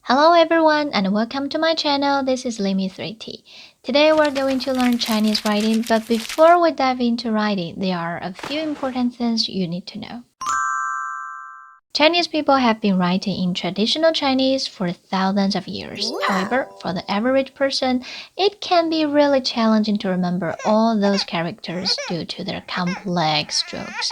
Hello everyone and welcome to my channel. This is Limi3T. Today we're going to learn Chinese writing, but before we dive into writing, there are a few important things you need to know. Chinese people have been writing in traditional Chinese for thousands of years. However, for the average person, it can be really challenging to remember all those characters due to their complex strokes.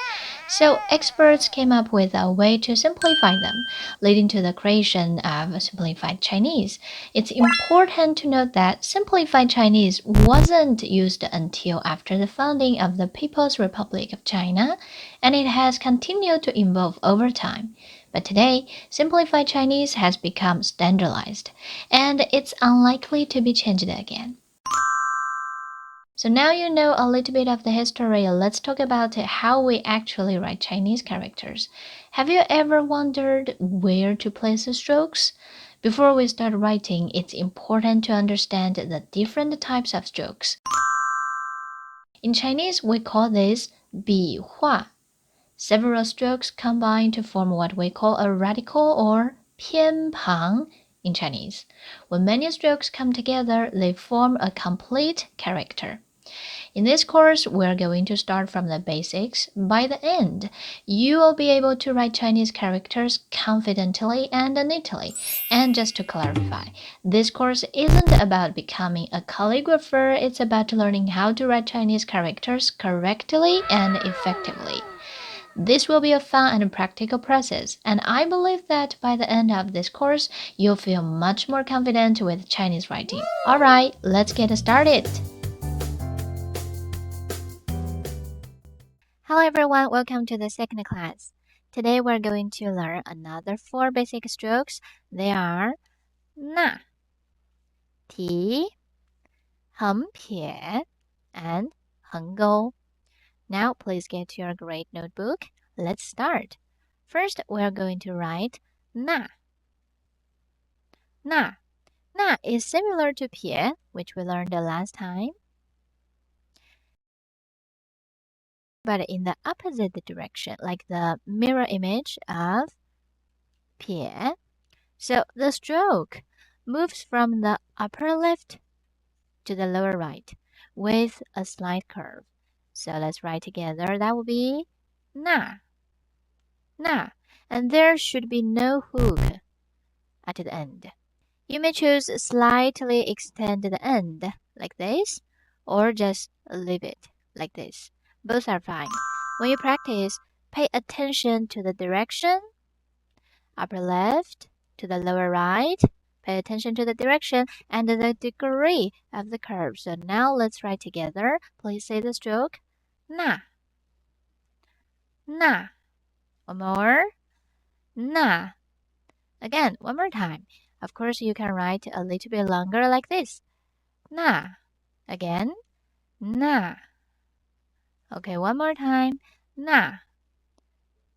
So experts came up with a way to simplify them, leading to the creation of simplified Chinese. It's important to note that simplified Chinese wasn't used until after the founding of the People's Republic of China, and it has continued to evolve over time. But today, simplified Chinese has become standardized, and it's unlikely to be changed again. So now you know a little bit of the history, let's talk about how we actually write Chinese characters. Have you ever wondered where to place the strokes? Before we start writing, it's important to understand the different types of strokes. In Chinese, we call this 笔画. Several strokes combine to form what we call a radical or 偏旁 in Chinese. When many strokes come together, they form a complete character. In this course, we're going to start from the basics. By the end, you will be able to write Chinese characters confidently and neatly. And just to clarify, this course isn't about becoming a calligrapher, it's about learning how to write Chinese characters correctly and effectively. This will be a fun and practical process, and I believe that by the end of this course, you'll feel much more confident with Chinese writing. Alright, let's get started! Hello everyone, welcome to the second class. Today we're going to learn another 4 basic strokes. They are 捺, 提, 横撇, and 横勾. Now please get to your great notebook. Let's start. First, we're going to write 捺. 捺. 捺 is similar to 撇, which we learned the last time, but in the opposite direction, like the mirror image of 撇. So the stroke moves from the upper left to the lower right with a slight curve. So let's write together. That will be 捺. 捺. And there should be no hook at the end. You may choose slightly extend the end like this, or just leave it like this. Both are fine. When you practice, pay attention to the direction, upper left to the lower right. Pay attention to the direction and the degree of the curve. So now let's write together. Please say the stroke. 捺. 捺. One more. 捺. Again, one more time. Of course, you can write a little bit longer like this. 捺. Again. 捺. Okay, one more time. 捺.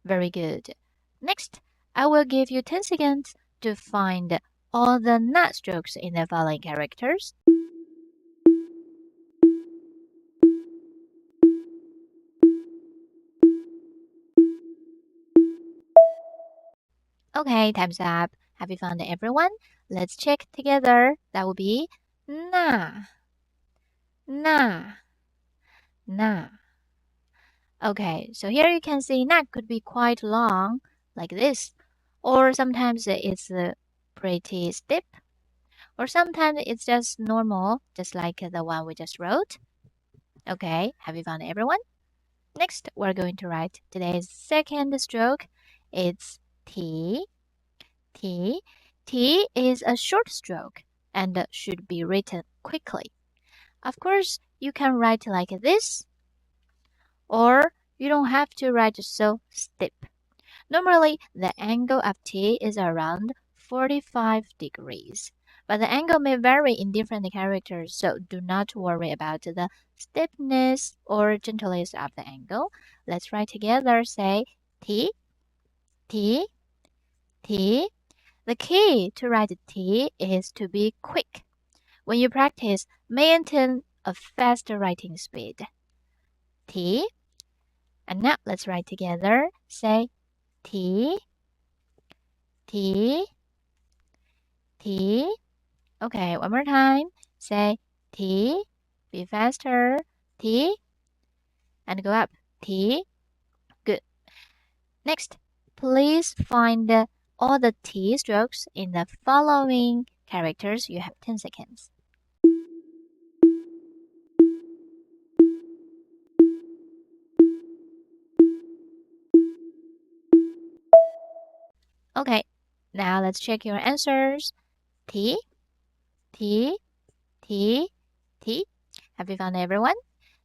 Very good. Next, I will give you 10 seconds to find all the 捺 strokes in the following characters. Okay, time's up. Have you found everyone? Let's check together. That will be 捺, 捺, 捺. Okay, so here you can see 捺 could be quite long, like this. Or sometimes it's pretty steep. Or sometimes it's just normal, just like the one we just wrote. Okay, have you found everyone? Next, we're going to write today's second stroke. It's 提. T. T is a short stroke and should be written quickly. Of course, you can write like this, or you don't have to write so steep. Normally, the angle of T is around 45 degrees, but the angle may vary in different characters, so do not worry about the steepness or gentleness of the angle. Let's write together, say T, T, T. The key to write T is to be quick. When you practice, maintain a fast writing speed. T. And now let's write together. Say T, T, T. Okay, one more time. Say T. Be faster. T. And go up. T. Good. Next, please find all the T strokes in the following characters. You have 10 seconds. Okay, now let's check your answers. T, T, T, T. Have you found everyone?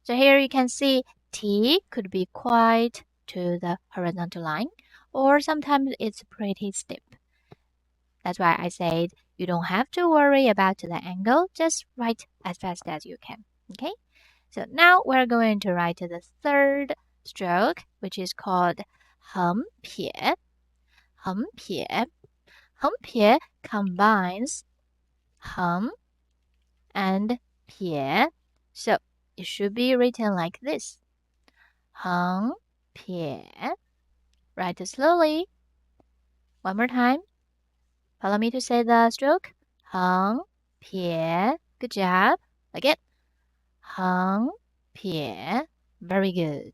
So here you can see T could be quite to the horizontal line, or sometimes it's pretty steep. That's why I said you don't have to worry about the angle, just write as fast as you can. Okay? So now we're going to write the third stroke, which is called 横撇. 横撇. 横撇 combines 横 and 撇. So it should be written like this. 横撇. Write slowly. One more time. Follow me to say the stroke. 横撇. Good job. Again. 横撇. Very good.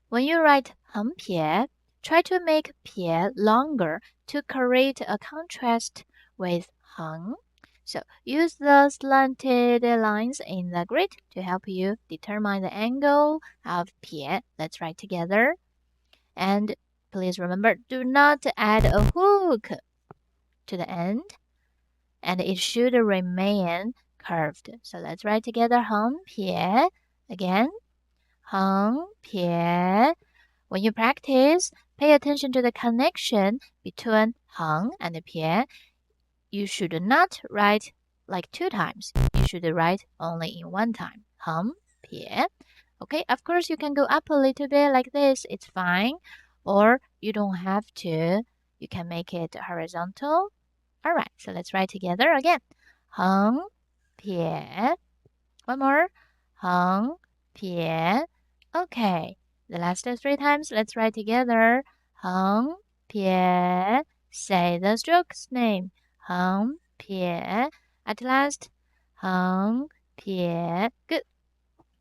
When you write 横撇, try to make 撇 longer to create a contrast with 横. So use the slanted lines in the grid to help you determine the angle of 撇. Let's write together. And please remember, do not add a hook to the end. And it should remain curved. So let's write together 横撇. Again. 横撇. When you practice, pay attention to the connection between 横and 撇. You should not write like 2 times. You should write only in 1 time. 横撇. Okay, of course you can go up a little bit like this. It's fine. Or you don't have to. You can make it horizontal. Alright, so let's write together again. 横撇. One more. 横撇. Okay. The last 3 times, let's write together. 横撇. Say the stroke's name. 横撇. At last, 横撇. Good.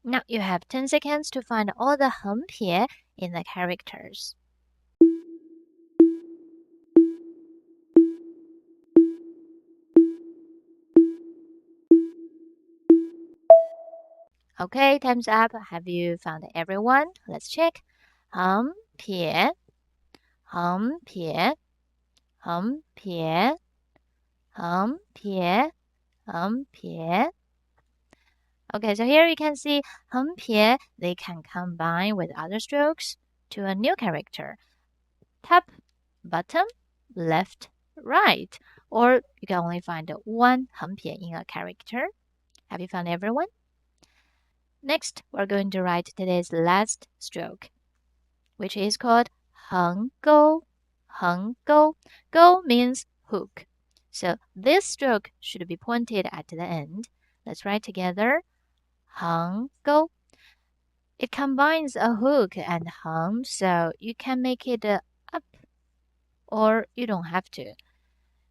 Now you have 10 seconds to find all the 横撇in the characters. Okay, time's up. Have you found everyone? Let's check. 横撇. 横撇. 横撇. 横撇. 横撇. Okay, so here you can see 横撇, they can combine with other strokes to a new character. Top, bottom, left, right. Or you can only find one 横撇 in a character. Have you found everyone? Next, we're going to write today's last stroke, which is called 横钩. 横钩. Go means hook. So this stroke should be pointed at the end. Let's write together. 横钩. It combines a hook and 横, so you can make it up, or you don't have to.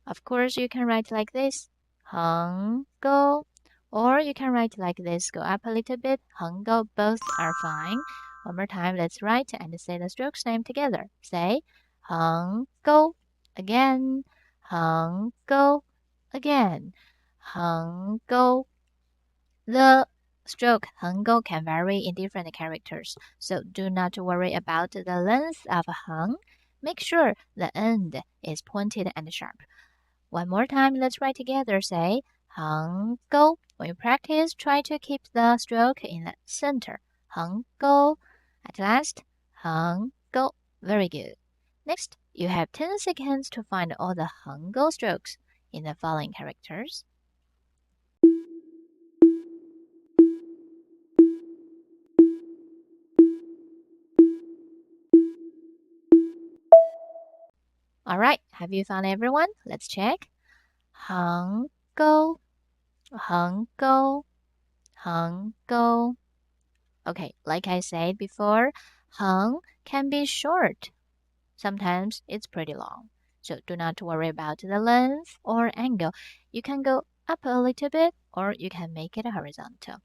Of course, you can write like this. 横钩. Or you can write like this. Go up a little bit. 横钩. Both are fine. One more time. Let's write and say the stroke's name together. Say 横钩. Again. 横钩. Again. 横钩. The stroke 横钩 can vary in different characters, so do not worry about the length of 横. Make sure the end is pointed and sharp. One more time, let's write together. Say 横钩. When you practice, try to keep the stroke in the center. 横钩. At last, 横钩. Very good. Next, you have 10 seconds to find all the 横钩 strokes in the following characters. Alright, have you found everyone? Let's check. 横钩, 横钩, 横钩. Okay, like I said before, 横 can be short. Sometimes it's pretty long. So do not worry about the length or angle. You can go up a little bit or you can make it horizontal.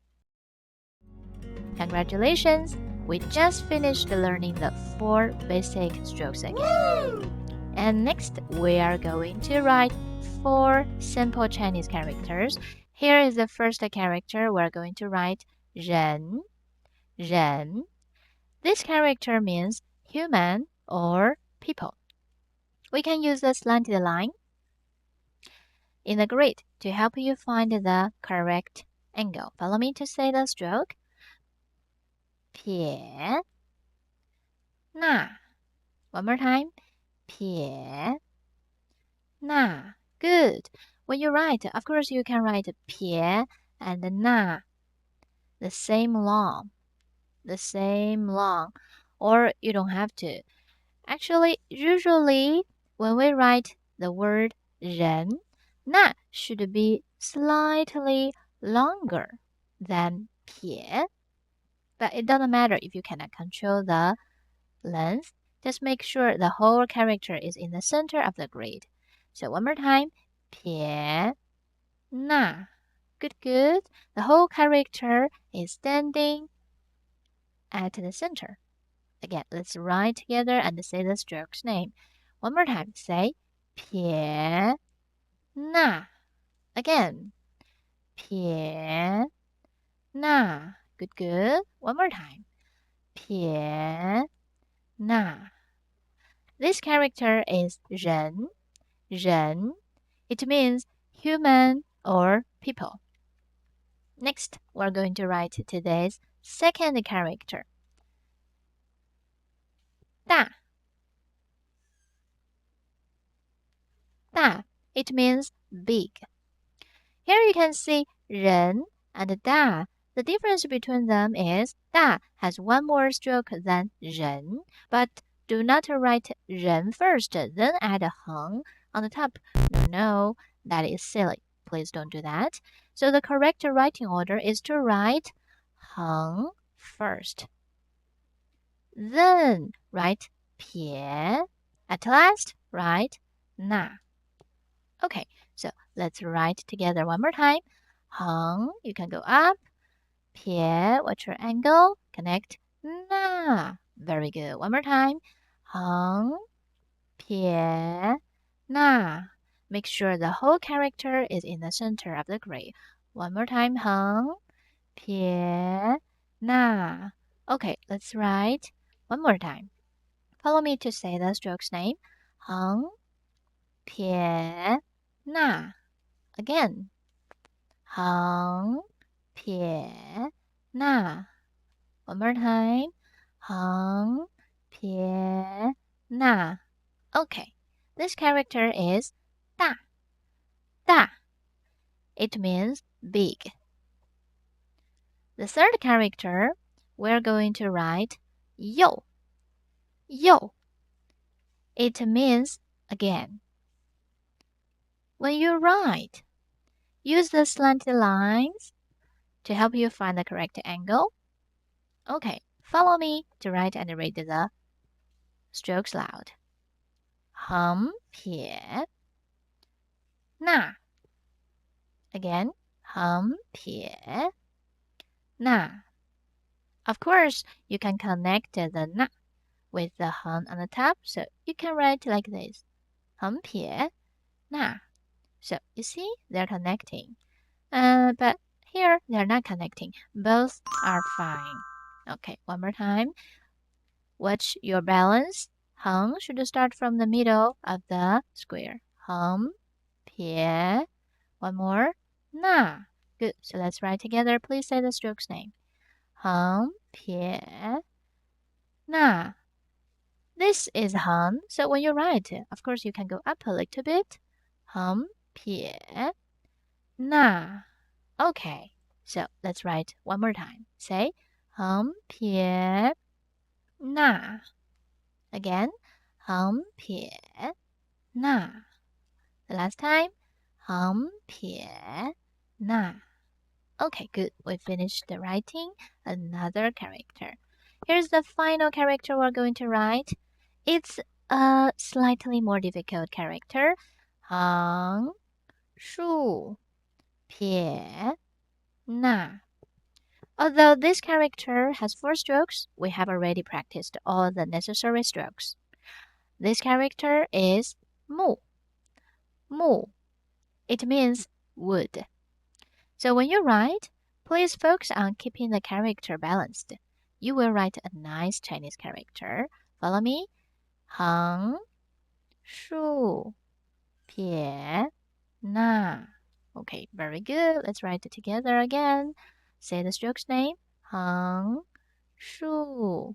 Congratulations! We just finished learning the 4 basic strokes again. Woo! And next, we are going to write 4 simple Chinese characters. Here is the first character. We're going to write 人, 人. This character means human or people. We can use the slanted line in the grid to help you find the correct angle. Follow me to say the stroke. 撇 那 One more time. 撇那 Good. When you write, of course you can write 撇 and 那 the same long. Or you don't have to. Actually, usually when we write the word 人 那 should be slightly longer than 撇. But it doesn't matter if you cannot control the length. Just make sure the whole character is in the center of the grid. So one more time. 撇那 Good, good. The whole character is standing at the center. Again, let's write together and say the stroke's name. One more time. Say 撇那 Again. 撇那 Good, good. One more time. 撇那 This character is 人 人 It means human or people. Next, we're going to write today's second character. 大 大 It means big. Here you can see 人 and 大. The difference between them is 大 has one more stroke than 人, but do not write 人 first, then add a heng on the top. No, that is silly. Please don't do that. So the correct writing order is to write heng first. Then write 撇. At last, write 那. Okay, so let's write together one more time. Heng, you can go up. 撇, what's your angle? Connect 那. Very good. One more time. Heng, 撇, 那. Make sure the whole character is in the center of the grid. One more time. Heng, 撇, 那. Okay, let's write one more time. Follow me to say the stroke's name. Heng, 撇, 那. Again. 横撇捺 One more time. 横撇捺 Okay, this character is 大 大 It means big. The third character, we're going to write 右 右 It means again. When you write, use the slanted lines to help you find the correct angle. Okay, follow me to write and read the strokes loud. 横撇捺 Again, 横撇捺 Of course, you can connect the 捺 with the 横 on the top, so you can write like this. 横撇捺 So, you see, they're connecting. But here, they're not connecting. Both are fine. Okay, one more time. Watch your balance. 横 should start from the middle of the square. 横撇 One more. 捺 Good. So let's write together. Please say the stroke's name. 横撇捺 This is 横. So when you write, of course, you can go up a little bit. 横撇捺 Okay, so let's write one more time. Say 横撇捺 Again, 横撇捺 The last time, 横撇捺 Okay, good. We finished the writing another character. Here's the final character we're going to write. It's a slightly more difficult character, 横竖撇捺. Although this character has 4 strokes, we have already practiced all the necessary strokes. This character is 木. It means wood. So when you write, please focus on keeping the character balanced. You will write a nice Chinese character. Follow me. 横竖撇捺. Okay, very good. Let's write it together again. Say the stroke's name. 横竖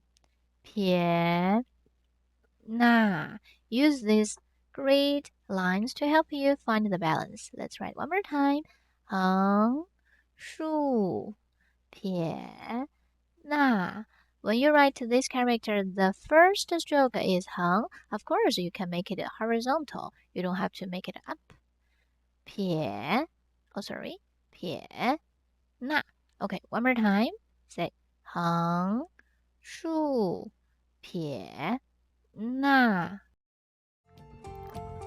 撇捺. Use these great lines to help you find the balance. Let's write one more time. 横竖撇捺. When you write this character, the first stroke is 横. Of course, you can make it horizontal. You don't have to make it up. 撇 捺. Okay, one more time. Say 横竖撇捺.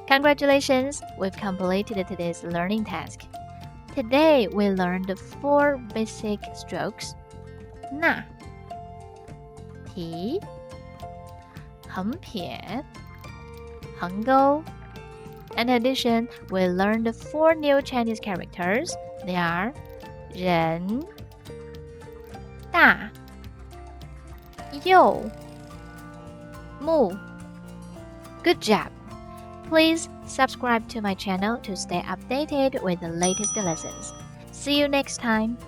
Congratulations, we've completed today's learning task. Today we learned 4 basic strokes. 捺提横撇横钩. In addition, we learned 4 new Chinese characters. They are 人大右木. Good job! Please subscribe to my channel to stay updated with the latest lessons. See you next time.